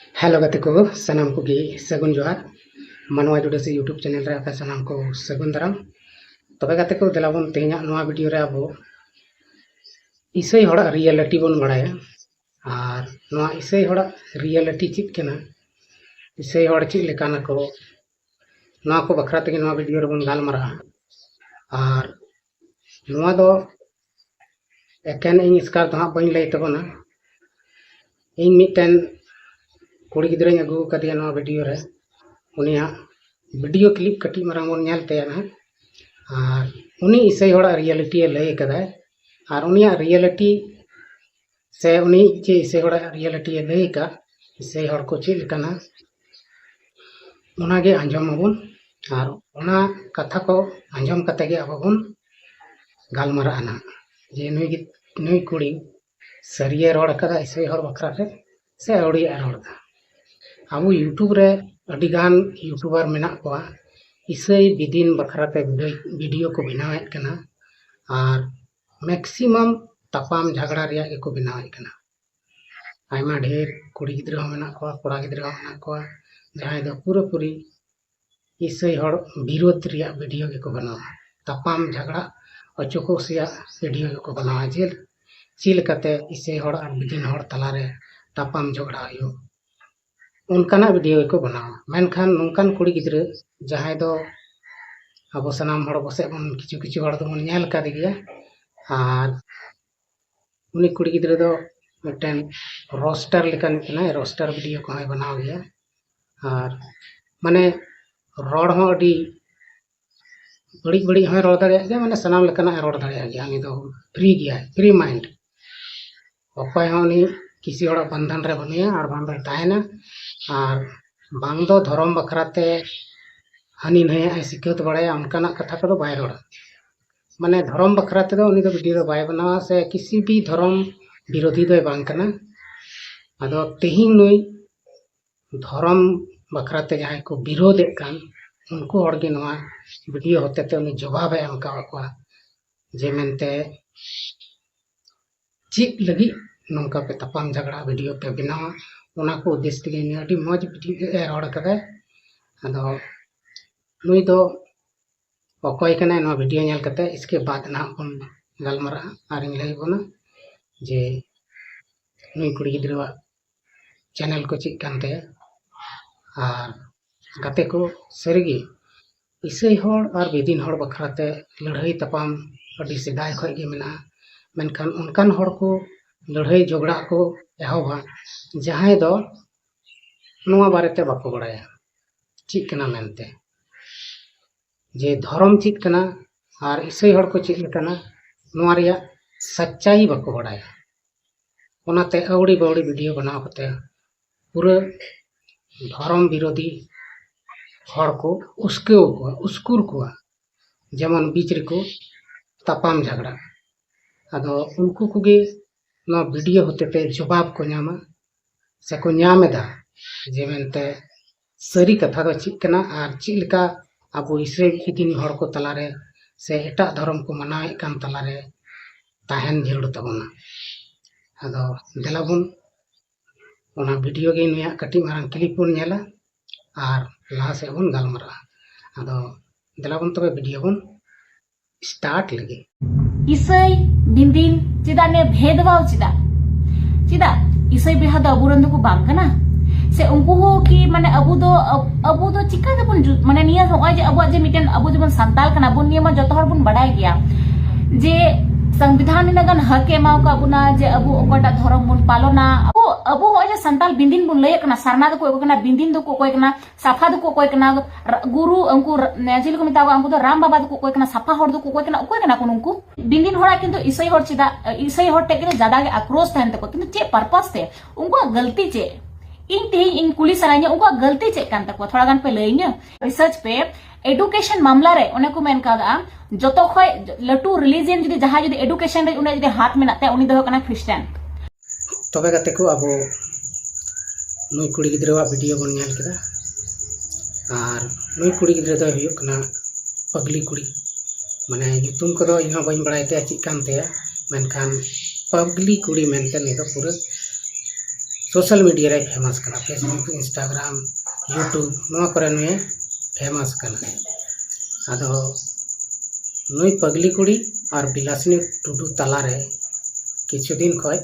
Hello गति को सनाम को सगुन जोहार मानवा जुड़े से यूट्यूब चैनल रे आपे सनाम को सगुन दाराम तबे गति को दिलाबन तेहना नवा वीडियो रे अब इसई हड़ा रियलिटी बन बड़ाया और नवा इसई हड़ा रियलिटी चित केना इसई हड़ चित लेकाना को नवा को बखरा तक नवा वीडियो रे बन गालमारा और नवा दो एकेन इन स्कार तो हाँ बइन लई तबना इन मिटन कुड़ी गिद्रा अगू कदिया नवा वीडियो रे उनिया वीडियो क्लिप कटी मारांग बन नेल ते ना और उनी इसई हड़ा रियलिटी लई कदा और उनिया रियलिटी से उनी जे इसई हड़ा रियलिटी लई का इसई हड़ को चिल कना उनागे आंजमबन और उना कथा को आंजम कते गे अबबन गालमारा आना जे नुई कुड़ी सरिये रोड कदा इसई हड़ बखरा रे से अड़िया रोडा अब यूट्यूब रे अडिगान यूट्यूबर मेना को इसई बिदिन बखराते वीडियो को बनावेत कना और मैक्सिमम तापाम झगड़ा रिया के को बनावेत कना आयमा ढेर कुड़ी गिद्रा मेना को कोड़ा गिद्रा मेना को जहां दो पूरा पूरी इसई हड़ विरोध रिया वीडियो के को बनावा तापाम झगड़ा अचोको सिया वीडियो के को बनावा जेल चिल कते इसई हड़ और बिदिन हड़ तलारे तापाम झगड़ा हो उनकाना वीडियो को बनावा मेनखान नोंकान कुड़ी गिद्रा जहां दो अब सनाम हड़ बसे बन किछु किछु हड़ दो बन नेल का दिया और उनी कुड़ी गिद्रा दो मिटन रोस्टर लेकान कना रोस्टर वीडियो को बनाव गया और माने रोड हो अडी बड़ी बड़ी हमें रोड दाड़े गया माने सनाम लेकाना रोड दाड़े गया उनी दो फ्री गया फ्री माइंड अपाय हो उनी किसी हड़ा बंधन रे बनिया और बांधे ताहेना और बांग दो धर्म बखराते हानि नहीं सिखत बड़ाया उनकाना कथा को बाय रोड़ा माने धर्म बखराते दो उनी दो वीडियो बाय बनावा से किसी भी धर्म विरोधी दो बांग कना अदो तेहिं नुई धर्म बखराते जहां को विरोध कान उनको हड़गे नवा वीडियो होते ते उनी जवाब एम का जे मेनते चिप लगी नौका पे तपाम झगड़ा वीडियो पे बनावा उना को उद्देश्य के अभी मज वीडियो रोड कदा अदो नुई दो अकय कना नवा वीडियो नेल कते इसके बाद ना बन गलमरा आर इन लई बना जे नुई कुड़ी गिद्रा चैनल को चिक कानते और गाते को सरीगे इसई हड़ और बेदिन हड़ बखराते लड़ाई तपाम अडी सेदाय खय गे मेना मेनखान उनकान हड़ को लड़ाई झगड़ा को एहबा जहां दो नवा बारेते बाको बड़ाया चिक कना मेनते जे धर्म चित कना और इसई हड़ को चित कना नवा रिया सच्चाई बाको बड़ाया ओनाते अवड़ी बवड़ी वीडियो बनाव कते पूरा धर्म विरोधी हड़ को उसकुर को जेमन बीच रे तापाम झगड़ा अदो उनको कुगे ना वीडियो होते ते जवाब को नामा से को नामेदा जे मेनते सरी कथा दो चिक कना और चिलका अब इसरे दिन हड़ को तलारे से एटा धर्म को मनाए कान तलारे ताहन जरूर तबना अदो देलाबुन ओना वीडियो गे निया कटी मारन क्लिप बन नेला और लहा से बन गालमरा अदो देलाबुन तबे वीडियो बन स्टार्ट लगे इसई बिंदिन चिदा ने भेदभाव चिदा इसई बिहा दो अबुरन को बांग कना से उनको हो कि माने अबु दो चिका दे बन माने निया होय जे अबु जे मिटन अबु जबन संताल कना बन नियम जतो हर बन बडाय गया जे संविधान नगन हक एमाव का बुना जे अबु ओकटा धर्म बन पालना अबु होय जे संताल बिंदिन बन लय कना सरना दो को कना बिंदिन दो को कोय कना साफा दो को कोय कना गुरु अंकु नेजिल को मितावा अंकु दो राम बाबा दो को कोय कना साफा हर दो को कोय कना कोन उनको बिंदिन होड़ा किंतु इसई हर चिदा इसई हर टे के ज्यादा के आक्रोश थान तको किंतु चे पर्पस ते उनको गलती चे इन कुली सराइने उनको गलती चे कान तको थोड़ा गान पे लइने रिसर्च पे एडुकेशन मामला रे ओने को मेन कादा जतो खय लटू रिलीजियन जदी जहां जदी एडुकेशन रे उने जदी हाथ मेनाते उनी दो कना क्रिश्चियन तबे गते को अब नुई कुड़ी गिद्रा वीडियो बन नेल केदा और नुई कुड़ी गिद्रा दो हुयो कना पगली कुड़ी माने युतुम को दो इना बइन बड़ायते चिक कानते मेनखान पगली कुड़ी मेनते नि दो पूरा सोशल मीडिया रे फेमस कना फेसबुक इंस्टाग्राम यूट्यूब नवा करे नुए फेमस कना आदो नुई पगली कुड़ी और बिलासनी टुडू तला रे किछु दिन खय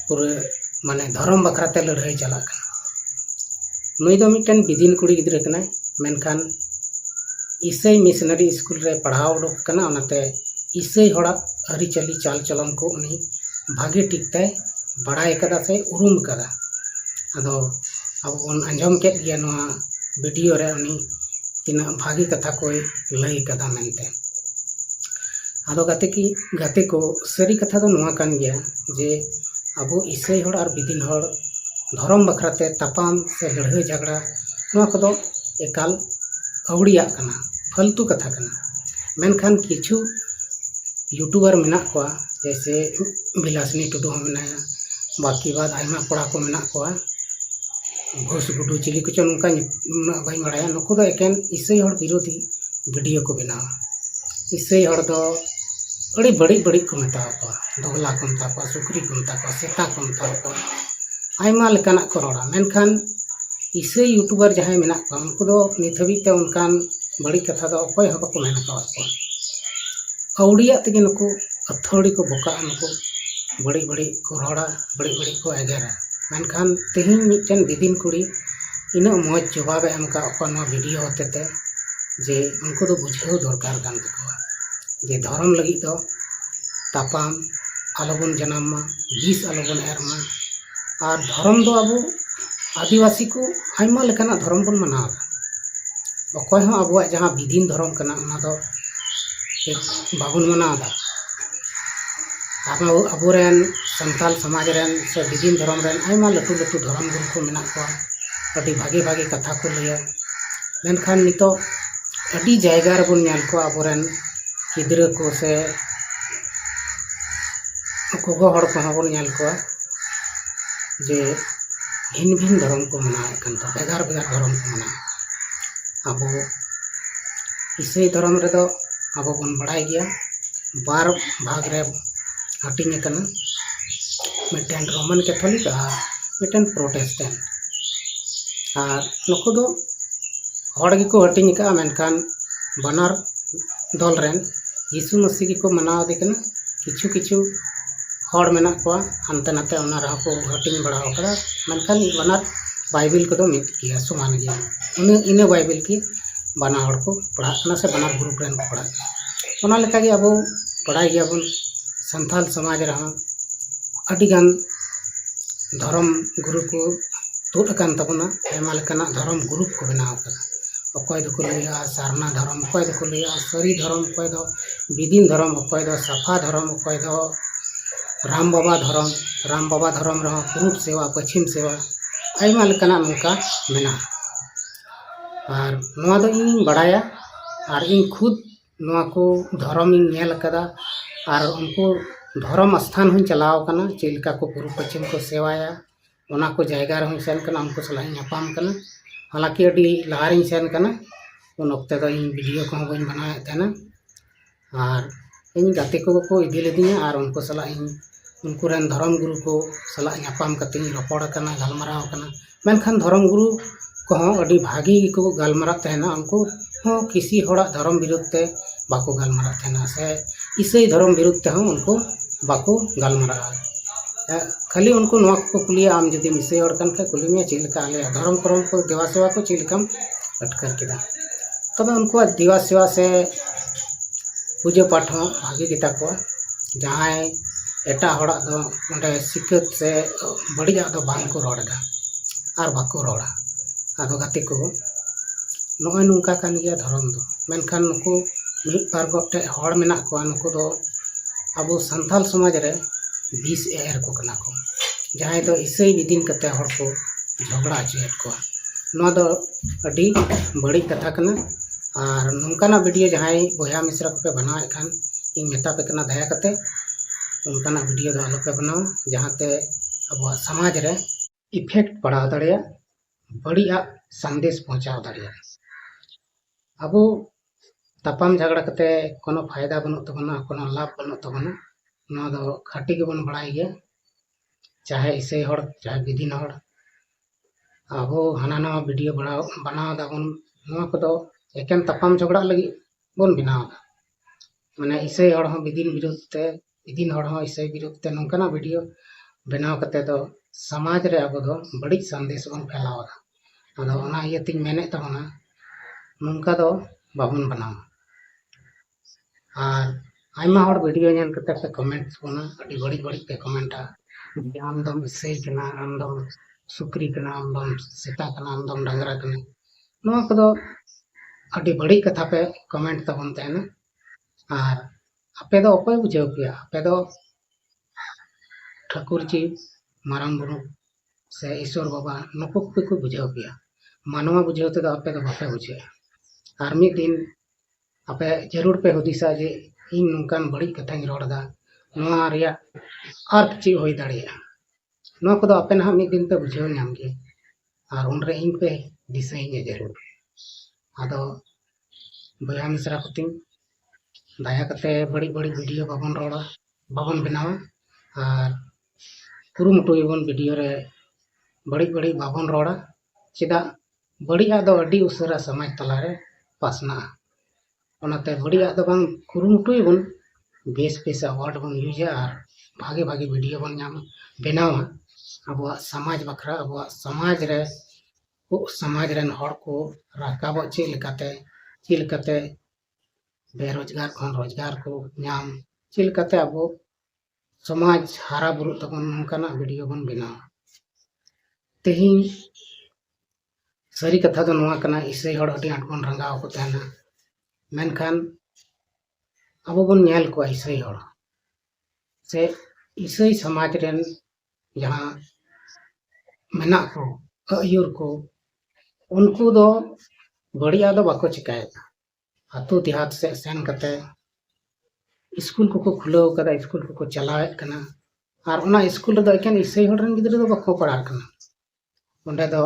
पूरे माने धर्म बखराते लड़ाई चला नुई दो मिटन बिदिन कुड़ी गिद्रे कना मेनखान ईसाई मिशनरी स्कूल रे पढ़ाव उडुक कना ओनाते ईसाई हड़ा अरिचली चाल चलन को उनी भागे टिकते बड़ाई कदा से उरुम कदा अदो अब उन अंजम के गया नवा वीडियो रे उनी तिना भागी कथा कोई लई कदा मेनते आदो गाते को सरी कथा दो नवा कान गया जे अबो ईसाई हड़ और बिदिन हड़ धर्म बखराते तापाम से लड़ाई झगड़ा नवा कदो एकाल अवड़िया कना फालतू कथा कना मेनखान किछु यूट्यूबर मेना कोआ जैसे बिलासनी टुडू मेनाया बाकी बाद आयमा कोड़ा को मेना कोआ घोष गुडू चिली कुछ उनका भाई बड़ाया नुकु दो एकेन ईसाई हड़ विरोधी वीडियो को बनावा ईसाई हड़ दो अड़ी बड़ी बड़ी को मेता को दोगला को मेता को सुकरी को मेता को सेता को मेता को आयमा लेकाना को रोड़ा मेनखान ईसाई यूट्यूबर जहां मेना को उनको दो नित हबी ते उनकान बड़ी कथा दो अकोय हबा को मेना को अवड़िया तगे नुकु अथोड़ी को बोका नुकु बड़ी बड़ी को रोड़ा बड़ी बड़ी को एगेरा मेनखान तेहिन मिटन बिदिन कुड़ी इना मौज जवाब एमका अपन वीडियो होते जे उनको दो बुझाव दरकार गान तकवा जे धर्म लगी दो तापाम आलोबन जनामा बीस आलोबन एरमा और धर्म दो अब आदिवासी को आयमा लेकाना धर्म बन मनावा अकोय हो अब जहां बिदिन धर्म कना ओना दो बाबुन मनावा अबोरेन संताल समाज रेन से बिदिन धर्म रेन आयमा लटू लटू धर्म गुरु को मेना को अभी भागे भागे कथा को लिया मेनखान नितो अभी जायगा रे बन नेल को अबोरेन गिद्रा को से गोगो हड़ को बन नेल को जे भिन्न भिन्न धर्म को मनाए कनता बेगार बेगार धर्म को मना अबो ईसाई धर्म रे दो अबो बन बड़ाई गया बार भाग रे हटिंग कना मिटन रोमन कैथोलिक और मिटन प्रोटेस्टेंट और नुकु दो हड़ गिको हटिंग का मेनखान बनार दल रेन यीशु मसीह को मनाव दे कना किछु किछु हड़ मेना को हानते नाते ओना रहा को हटिंग बड़ा होकड़ा मेनखान बनार बाइबल को दो मिट किया समान गया इन बाइबल की बना हड़ को पढ़ा कना से बनार ग्रुप रेन को पढ़ा ओना लेका गे अब पढ़ाई गया बन संथाल समाज रहा अडिगान धर्म गुरु को तुद अकान तबना आयमा लेकाना धर्म ग्रुप को बनाव करा अकोय दो को लिया सारना धर्म अकोय दो को लिया सरी धर्म अकोय दो बिदिन धर्म अकोय दो सफा धर्म अकोय दो राम बाबा धर्म रहा पूर्व सेवा पश्चिम सेवा आयमा लेकाना नोका मेना और नवा दो इन बड़ाया और इन खुद नवा को धर्म इन नेल कदा और उनको धर्म स्थान हूँ चलाव कना चिलका को पूर्व पश्चिम को सेवाया ओना को जायगा रही सेन कना उनको सलाह नापाम कना हालांकि अभी लहारी सेन कना उन वक्त दो इन वीडियो को बन बनाए थे और इन गाते को इदी लेदिया और उनको सलाह उनको रेन धर्म गुरु को सलाह नापाम कते रपड़ कना गलमाराव कना मेनखान धर्म गुरु को अभी भागी को गलमारा तहना उनको किसी हड़ा धर्म विरुद्ध ते बाको गलमारा तहना से ईसाई धर्म विरुद्ध ते उनको बाको गलमारा खाली उनको नवा को कुलिया आम जदि ईसाई हड़ कन के कुली में चिलका आले धर्म करम को देवा सेवा को चिलकम अटकर केदा तब उनको देवा सेवा से पूजा पाठ भागी गिता को जहां एटा हड़ा दो ओंडे सिकत से बढ़िया दो बांग को रोड़ा और बाको रोड़ा आदो गाते को नय नुका कान गया धर्म दो मेनखान नुको मिट बार गोटे हड़ मेना को नुको दो अब संथाल समाज रे 20 एर को कना को जहां दो ईसाई विदिन कते हड़ को झगड़ा चेत को नो दो अडी बड़ी कथा कना और नुकाना वीडियो जहां बोया मिश्रा को पे बनाए खान इन मेता पे कना दया कते उनकाना वीडियो दो आलो पे बनाओ जहां ते अब समाज रे इफेक्ट पड़ा दड़िया बढ़िया संदेश पहुंचाव दड़िया अब तापाम झगड़ा कते कोनो फायदा बनु तबना कोनो लाभ बनु तबना ना दो खाटी के बन बड़ाई गया चाहे इसे हड़ चाहे विदिन हड़ अबो हाना नवा वीडियो बनाव दाबन नवा कोदो एकेन तपाम झगड़ा लगी बन बनाव दा माने इसे हड़ हो विदिन हड़ हो इसे विरुद्ध ते नोंकाना वीडियो बनाव कते दो समाज रे अबो दो बड़ी संदेश बन फैलाव दा अदो ओना इयतिन मेने तबना नोंका दो बाबन बनाव और आयमा हड़ वीडियो नेल कते पे कमेंट्स बना अडी बड़ी बड़ी पे कमेंटा आम दम इसे कना आम दम सुक्री कना आम दम सेता कना आम दम डांगरा कना नवा कोदो अडी बड़ी कथा पे कमेंट तबन तेना और आपे दो अकय बुझाव पिया आपे दो ठाकुर जी माराम बुरु से ईश्वर बाबा नुकु को बुझाव पिया मानवा बुझाव ते आपे दो बापे बुझे और मिद दिन आपे जरूर पे हुदिसा जे इन नोंकान बड़ी कथाኝ रोड़दा नवा रिया अर्थ ची होई दाड़िया नवा कोदो आपे ना मिद दिन पे बुझाव नाम गे और उनरे इन पे दिसाई जरूर आदो बया मिश्रा कुतिन दाया कते बड़ी बड़ी वीडियो बाबन रोड़ा बाबन बनावा और कुरुमुटु यबन वीडियो रे बड़ी बड़ी बाबन रोड़ा चिदा बड़ी आदो अडी उसरा समाज तलारे पासना ओनाते बड़ी आदो बांग कुरुमुटु यबन बेस बेस अवार्ड बन यूजा और भागे भागे वीडियो बन नाम बनावा अबवा समाज बखरा अबवा समाज रेन हड़ को राकाबो चिलकते बेरोजगार खन रोजगार को नाम चिलकते अब समाज हारा बुरु तबन नोंकाना वीडियो बन बनाव तेहिं सारी कथा दो नोआ कना इसे हड़ अडी आट बन रंगाव को तहना मेनखान अब बन नेल को इसे हड़ से इसे समाज रेन जहां मेना को अयुर को उनको दो बढ़िया दो बाको चिकायदा आतु देहात से सेन कते स्कूल को खुलाव कदा स्कूल को चलावे कना और ओना स्कूल रे दो एकेन इसे हड़ रेन गिद्रा दो बाको पढ़ा कना ओंडे दो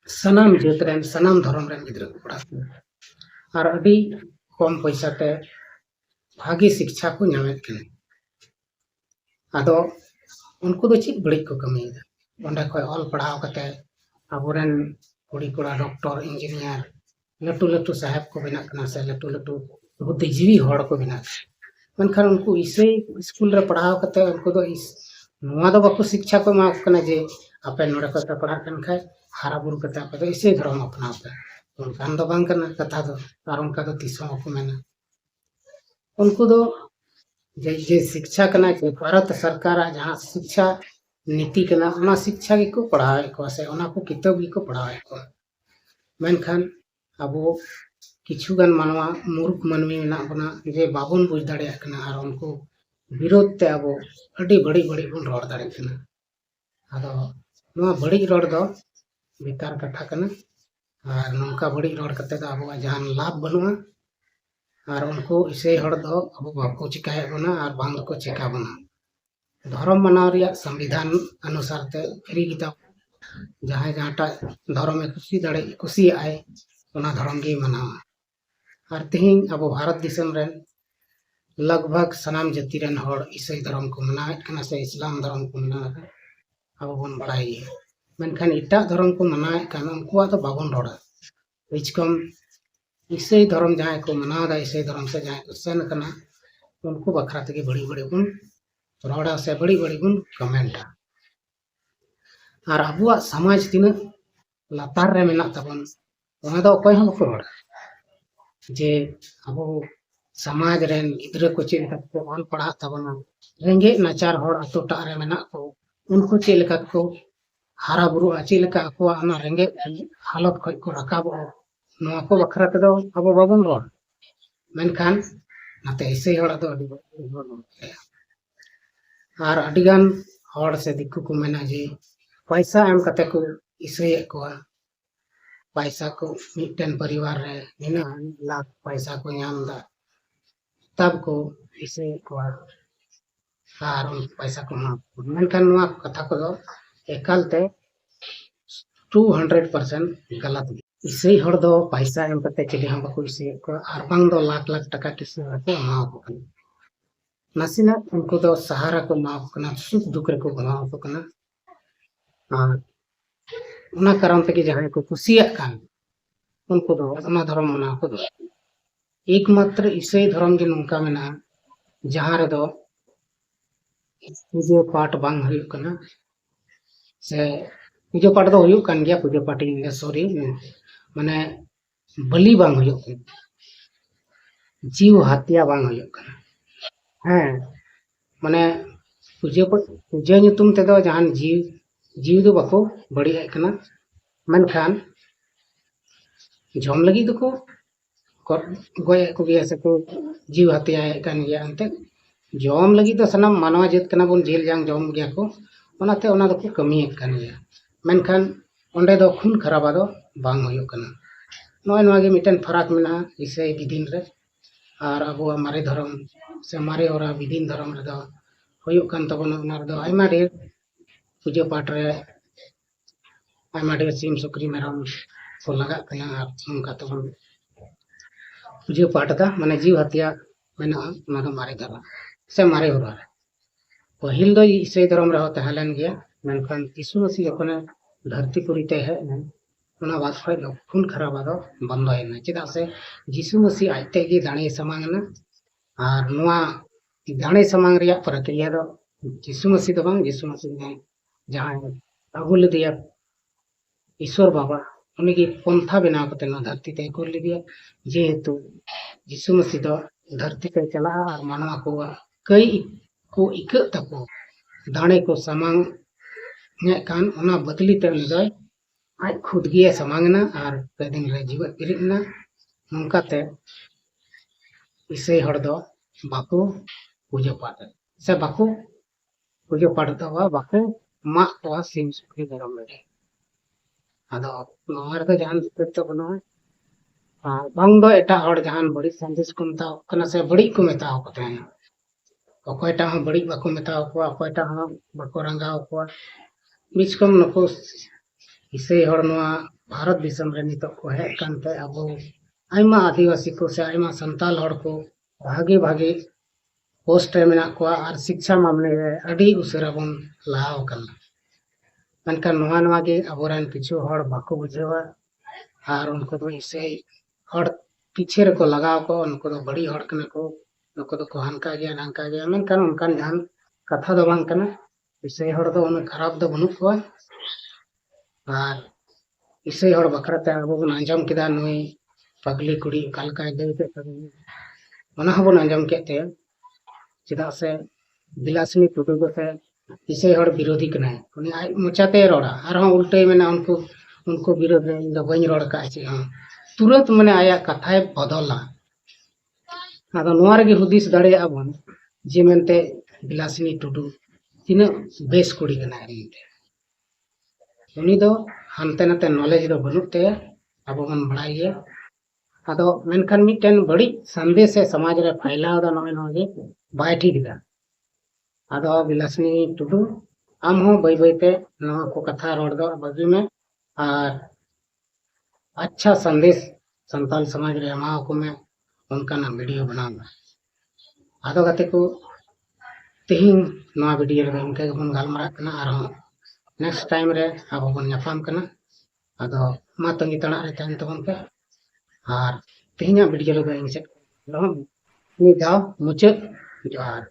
सनाम जात रेन सनाम धर्म रेन गिद्रा को पढ़ा और अडी कम पैसा ते भागी शिक्षा को नामेत कना आदो उनको दो चित बड़ी को कमीदा ओंडे खय ऑल पढ़ाव कते अबोरेन कुड़ी कोड़ा डॉक्टर इंजीनियर लटू लटू साहेब को बना कना से लटू लटू बुद्धिजीवी हड़ को बना मनखान उनको इसे स्कूल रे पढ़ाव कते उनको दो इस नवा दो बाको शिक्षा को मा कना जे आपे नोडे को पढ़ा कन खाय हारा बुरु कते आपे दो इसे धर्म अपनाव पे उनकान दो बांग कना कथा दो और उनका दो तीसों को मेना उनको दो जे शिक्षा कना जे भारत सरकार जहां शिक्षा नीति कना ओना शिक्षा को पढ़ावे को से ओना को किताब को पढ़ावे को मेनखान अब किछुगान मानवा मूर्ख मानवी मेना बना जे बाबन बुझ दाड़िया कना और उनको विरोध ते अब अडी बड़ी बड़ी बन रोड़ दाड़े कना आदो नवा बड़ी रोड़ दो बेकार कथा कना और नोंका बड़ी रोड़ कते दो अब जहां लाभ बनुआ और उनको इसे हड़ दो अब बाको चिकाय बना और बांग को चिका बना धर्म मनाव रिया संविधान अनुसार ते फ्री किताब जहां जहांटा धर्म में खुशी आए ओना धर्म गे मनावा और तेहिं अब भारत दिसम रेन लगभग सनाम जाति रेन हड़ ईसाई धर्म को मनावेत कना से इस्लाम धर्म को मनावे अब बन बड़ाई मेनखान इटा धर्म को मनावेत कना उनको तो बाबन रोड़ा इचकम ईसाई धर्म जहां को मनावा ईसाई धर्म से जहां को सेन कना उनको बखरा तके बड़ी बड़ी बन रोड़ा से बड़ी बड़ी बन कमेंटा और अबुआ समाज तीन लातार रे मेना तबन ओना दो अकय हम को रोड़ा जे अब समाज रेन गिद्रा को चेल कते ऑल पढ़ा तबना रेंगे नाचार हड़ अतोटा रे मेना को उनको चेल को हारा बुरु चेल का को ना रेंगे हालत खय को रकाबो नवा को बखरा ते दो अब बाबन रोड़ मेनखान नाते इसे हड़ दो अडी और अडिगान हड़ से दिक्कु को मेना जे पैसा एम कते को इसे को पैसा को मिटन परिवार रे निना लाख पैसा को नाम दा तब को इसे को और पैसा को मा मेनखान नवा कथा को दो एकालते 200% गलत इसे हड़ दो पैसा एम कते चली हम को इसे को और बांग दो लाख लाख टका किसे को मा को नासिना उनको दो सहारा को माफ करना सुख दुख रे को बनाव को करना और उना कारण तक जहां को कुसिया कान उनको दो उना धर्म मना को दो एकमात्र ईसाई धर्म के नौका में ना जहां रे दो पूजा पाठ बांग हुई करना से पूजा पाठ दो हुई कान गया पूजा पाठ इंगे सॉरी माने बलि बांग हुई जीव हत्या बांग हुई करना हाँ माने पूजा nyutum तेदो जहां जीव दो बाको बड़ी है करना मनखान जम लगी दो को गोय को गया से को जीव हत्या है कान गया अंते जम लगी तो सनम मानवा जेत कना बन जेल जांग जम गया को ओनाते ओना दो को कमी कान गया मनखान ओंडे दो खून खराबा दो बांग हुई करना नोय नोगे मिटन फराक मेना इसे विदिन रे और अबो हमारे धर्म से हमारे और विदिन धर्म रे दो हुयुक कान तबन ओना रे दो आयमा ढेर पूजा पाठ रे आयमा ढेर सिम सुक्री मेरम को लगा कना उनका तबन पूजा पाठ दा माने जीव हत्या मेना ओना दो मारे धर्म से मारे हो रहा पहिल दो ईसाई धर्म रे होता हलन गया मेनखान यीशु मसीह अपने धरती पुरीते है ओना बात खै खून खराबा दो बंद है चेदा से यीशु मसीह आते गे दाणे समांगना और नुआ दाणे समांग रिया प्रक्रिया दो यीशु मसीह दो बांग यीशु मसीह ने जहां अगुल दिया ईश्वर बाबा उन्हीं की पंथा बनाव कते न धरती ते को लिया जेहेतु यीशु मसीह दो धरती पे चला और मानवा को कई को इक तको दाणे को समांग ने कान ओना बदली ते दय आज खुद गे समांगना और पे दिन रे जीवन बिरिना नंकाते इसे हड़ दो बाको पूजा पाठ से बाको पूजा पाठ दो बाको मा तो सिम सुखी धर्म रे आदो नोर तो जान तो बनो बांग दो एटा हड़ जहान बड़ी संदेश को मताओ कना से बड़ी को मताओ को ते अकोयटा हम बड़ी बाको मताओ को अकोयटा हम बाको रंगाओ को बीच कम नको इसे हड़ नोआ भारत दिसम रे नितो को है कानते अब आयमा आदिवासी को से आयमा संताल हड़ को भागे भागे पोस्ट रे मेना को और शिक्षा मामले रे अडी उसरा बन लाव कन मनका नोआ नोआ के अबोरन किछु हड़ बाको बुझेवा और उनको तो इसे हड़ पीछे रे को लगाव को उनको तो बड़ी हड़ कने को उनको तो हनका गया मनका उनका जान कथा दो बांग कना इसे हड़ दो उन खराब दो बनु को और इसे हड़ बकरते अब बन अंजम किदा नुई पगली कुड़ी कालका दे पे ओना हबन अंजम केते चिदा से बिलासनी टुटू को से इसे हड़ विरोधी कना उनी आई मुचाते रोड़ा और हम उल्टे में उनको विरोध रे इंदा बኝ रोड़ का छी हां तुरंत माने आया कथाय बदला आदो नोआ रे हुदिस दाड़े आबन जे मेनते बिलासनी टुटू तिना बेस कुड़ी कना रीते उनी दो हानते नाते नॉलेज दो बनुते अब बन बड़ाइए आदो मेनखान मिटन बड़ी संदेश है समाज रे फैलाव दा नय नगे बाय ठीक दा आदो बिलासनी टुडू आम हो बई बईते नवा को कथा रोड दो बाजू में और अच्छा संदेश संताल समाज रे एमाव को में उनका ना वीडियो बनाऊंगा आदो गते को तेहिं नवा वीडियो रे उनके बन गालमरा कना और नेक्स्ट टाइम रे अब बन ᱧᱟᱯᱟᱢ कना आदो मा तंगी तणा रे तहन तबन पे और तेहिं वीडियो रे इन से लो नि दाव मुचे जोहार।